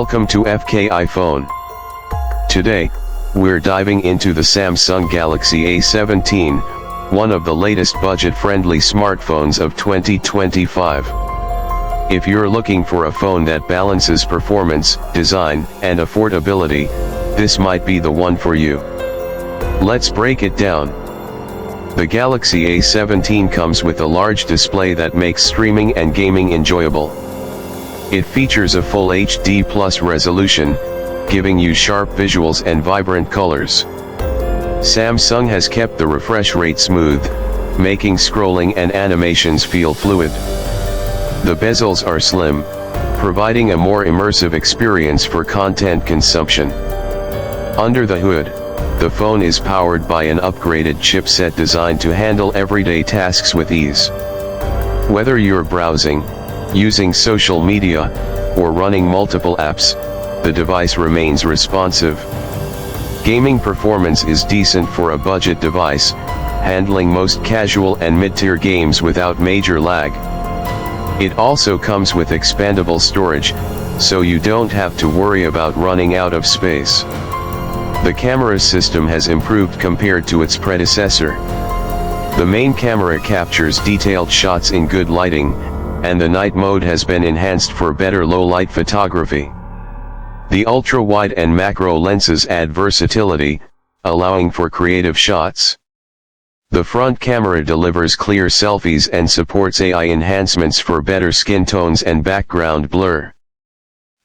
Welcome to FK iPhone. Today, we're diving into the Samsung Galaxy A17, one of the latest budget-friendly smartphones of 2025. If you're looking for a phone that balances performance, design, and affordability, this might be the one for you. Let's break it down. The Galaxy A17 comes with a large display that makes streaming and gaming enjoyable. It features a full HD Plus resolution, giving you sharp visuals and vibrant colors. Samsung has kept the refresh rate smooth, making scrolling and animations feel fluid. The bezels are slim, providing a more immersive experience for content consumption. Under the hood, the phone is powered by an upgraded chipset designed to handle everyday tasks with ease. Whether you're browsing, using social media, or running multiple apps, the device remains responsive. Gaming performance is decent for a budget device, handling most casual and mid-tier games without major lag. It also comes with expandable storage, so you don't have to worry about running out of space. The camera system has improved compared to its predecessor. The main camera captures detailed shots in good lighting, and the night mode has been enhanced for better low-light photography. The ultra-wide and macro lenses add versatility, allowing for creative shots. The front camera delivers clear selfies and supports AI enhancements for better skin tones and background blur.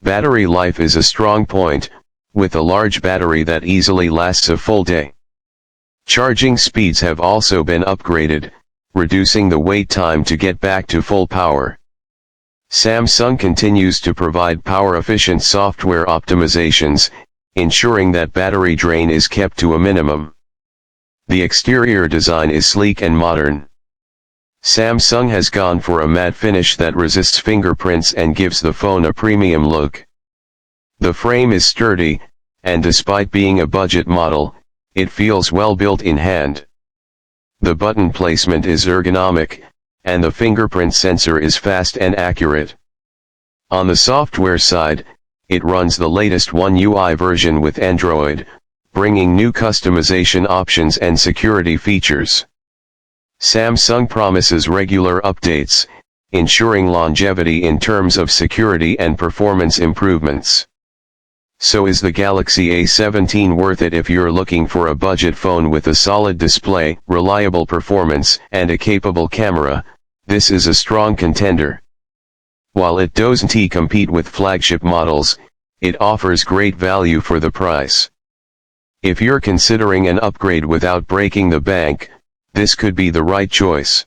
Battery life is a strong point, with a large battery that easily lasts a full day. Charging speeds have also been upgraded, reducing the wait time to get back to full power. Samsung continues to provide power-efficient software optimizations, ensuring that battery drain is kept to a minimum. The exterior design is sleek and modern. Samsung has gone for a matte finish that resists fingerprints and gives the phone a premium look. The frame is sturdy, and despite being a budget model, it feels well built in hand. The button placement is ergonomic, and the fingerprint sensor is fast and accurate. On the software side, it runs the latest One UI version with Android, bringing new customization options and security features. Samsung promises regular updates, ensuring longevity in terms of security and performance improvements. So is the Galaxy A17 worth it if you're looking for a budget phone with a solid display, reliable performance, and a capable camera? This is a strong contender. While it doesn't compete with flagship models, it offers great value for the price. If you're considering an upgrade without breaking the bank, this could be the right choice.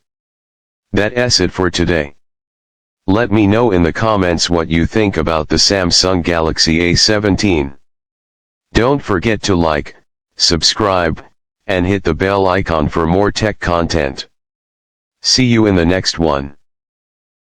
That's it for today. Let me know in the comments what you think about the Samsung Galaxy A17. Don't forget to like, subscribe, and hit the bell icon for more tech content. See you in the next one.